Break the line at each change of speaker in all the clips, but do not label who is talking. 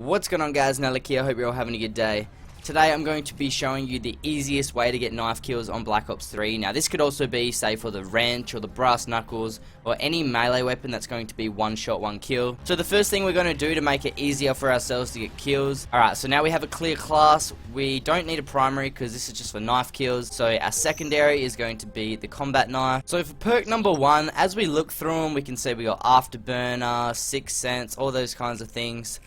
What's going on, guys? Neliq here. I hope you're all having a good day. Today I'm going to be showing you the easiest way to get knife kills on Black Ops 3. Now this could also be, say, for the wrench or the brass knuckles or any melee weapon that's going to be one shot, one kill. So the first thing we're going to do to make it easier for ourselves to get kills. Alright, so now we have a clear class. We don't need a primary because this is just for knife kills. So our secondary is going to be the combat knife. So for perk number 1, as we look through them, we can see we got Afterburner, Sixth Sense, all those kinds of things.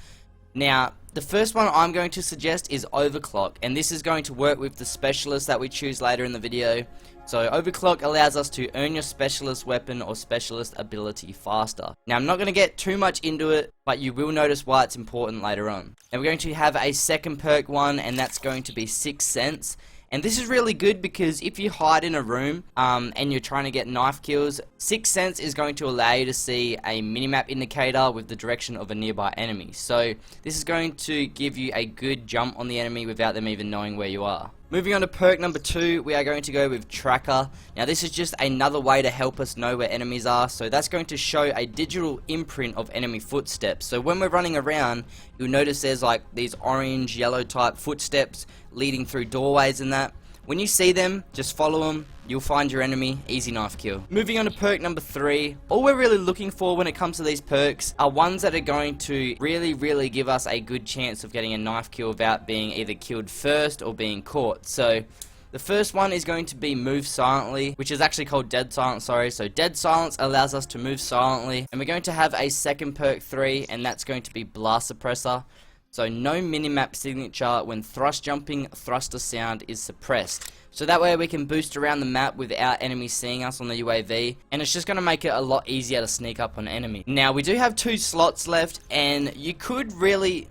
Now, the first one I'm going to suggest is Overclock, and this is going to work with the specialist that we choose later in the video. So Overclock allows us to earn your specialist weapon or specialist ability faster. Now, I'm not going to get too much into it, but you will notice why it's important later on. And we're going to have a second perk one, and that's going to be Sixth Sense. And this is really good because if you hide in a room and you're trying to get knife kills, Sixth Sense is going to allow you to see a minimap indicator with the direction of a nearby enemy. So this is going to give you a good jump on the enemy without them even knowing where you are. Moving on to perk number 2, we are going to go with Tracker. Now this is just another way to help us know where enemies are, so that's going to show a digital imprint of enemy footsteps. So when we're running around, you'll notice there's like these orange, yellow type footsteps leading through doorways and that. When you see them, just follow them, you'll find your enemy, easy knife kill. Moving on to perk number 3, all we're really looking for when it comes to these perks are ones that are going to really give us a good chance of getting a knife kill without being either killed first or being caught. So the first one is going to be Move Silently, which is actually called Dead Silence, sorry. So Dead Silence allows us to move silently, and we're going to have a second perk 3, and that's going to be Blast Suppressor. So no minimap signature when thrust jumping thruster sound is suppressed. So that way we can boost around the map without enemies seeing us on the UAV, and it's just going to make it a lot easier to sneak up on enemy. Now we do have 2 slots left, and you could really...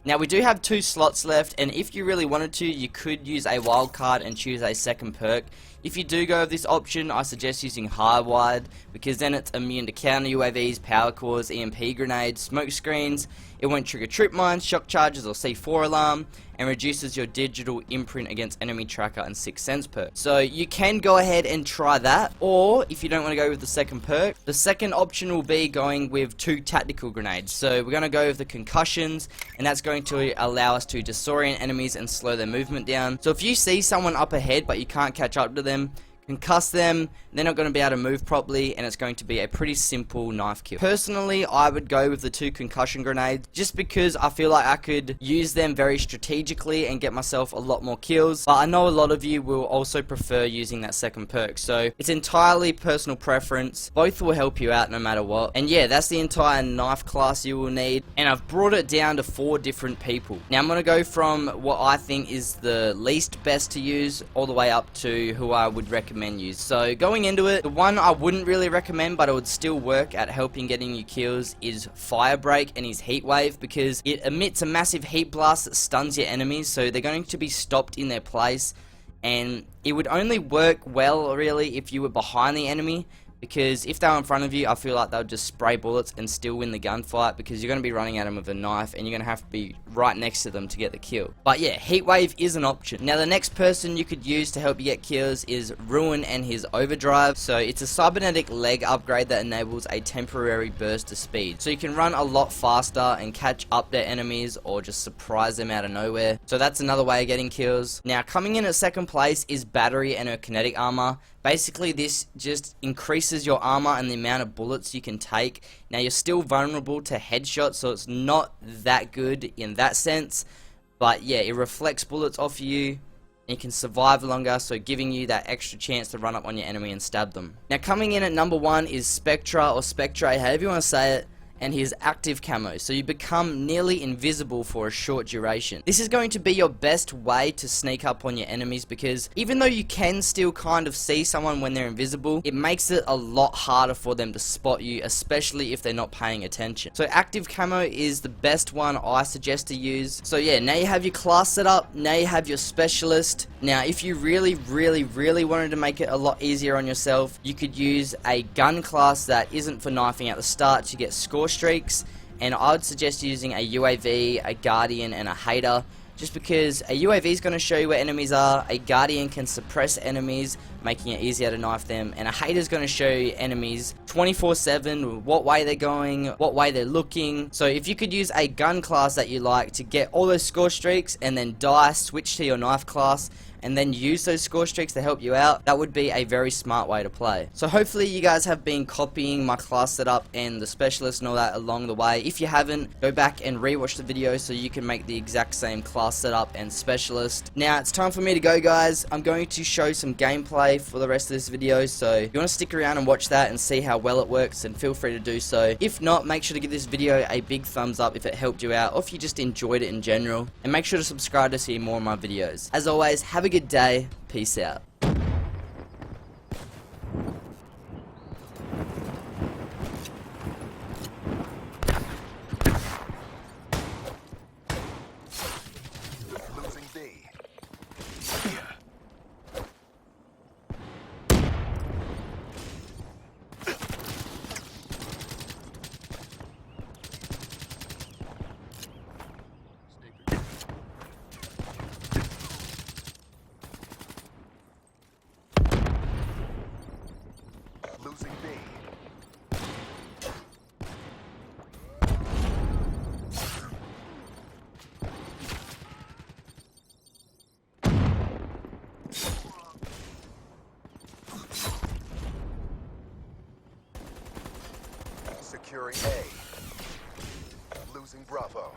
Now we do have 2 slots left, and if you really wanted to, you could use a wildcard and choose a second perk. If you do go with this option, I suggest using Hardwired, because then it's immune to counter UAVs, power cores, EMP grenades, smoke screens. It won't trigger trip mines, shock charges, or C4 alarm, and reduces your digital imprint against enemy tracker and Sixth Sense perk. So you can go ahead and try that, or if you don't want to go with the second perk, the second option will be going with 2 tactical grenades. So we're going to go with the concussions, and that's going to allow us to disorient enemies and slow their movement down. So if you see someone up ahead but you can't catch up to them, concuss them, they're not going to be able to move properly, and it's going to be a pretty simple knife kill. Personally, I would go with the 2 concussion grenades, just because I feel like I could use them very strategically and get myself a lot more kills, but I know a lot of you will also prefer using that second perk, so it's entirely personal preference. Both will help you out no matter what, and yeah, that's the entire knife class you will need, and I've brought it down to 4 different people. Now I'm going to go from what I think is the least best to use, all the way up to who I would recommend use. So going into it, the one I wouldn't really recommend but it would still work at helping getting you kills is Firebreak and his Heat Wave, because it emits a massive heat blast that stuns your enemies, so they're going to be stopped in their place, and it would only work well really if you were behind the enemy, because if they were in front of you, I feel like they'll just spray bullets and still win the gunfight, because you're going to be running at them with a knife and you're going to have to be right next to them to get the kill. But yeah, Heatwave is an option. Now the next person you could use to help you get kills is Ruin and his Overdrive. So it's a cybernetic leg upgrade that enables a temporary burst of speed. So you can run a lot faster and catch up their enemies or just surprise them out of nowhere. So that's another way of getting kills. Now coming in at second place is Battery and her kinetic armor. Basically this just increases your armor and the amount of bullets you can take. Now you're still vulnerable to headshots, so it's not that good in that sense, but yeah, it reflects bullets off you and you can survive longer, so giving you that extra chance to run up on your enemy and stab them. Now coming in at number 1 is Spectra or Spectre, however you want to say it, and his active camo, so you become nearly invisible for a short duration. This is going to be your best way to sneak up on your enemies, because even though you can still kind of see someone when they're invisible, it makes it a lot harder for them to spot you, especially if they're not paying attention. So active camo is the best one I suggest to use. So yeah, now you have your class set up, now you have your specialist. Now if you really wanted to make it a lot easier on yourself, you could use a gun class that isn't for knifing at the start to get score streaks, and I would suggest using a UAV, a Guardian, and a Hater, just because a UAV is going to show you where enemies are, a Guardian can suppress enemies making it easier to knife them. And a hater's going to show you enemies 24/7, what way they're going, what way they're looking. So if you could use a gun class that you like to get all those score streaks and then die, switch to your knife class, and then use those score streaks to help you out, that would be a very smart way to play. So hopefully you guys have been copying my class setup and the specialist and all that along the way. If you haven't, go back and rewatch the video so you can make the exact same class setup and specialist. Now it's time for me to go, guys. I'm going to show some gameplay for the rest of this video, so if you want to stick around and watch that and see how well it works, then feel free to do so. If not, make sure to give this video a big thumbs up if it helped you out, or if you just enjoyed it in general, and make sure to subscribe to see more of my videos. As always, have a good day. Peace out.
Losing B. Losing B. Securing A. Losing Bravo.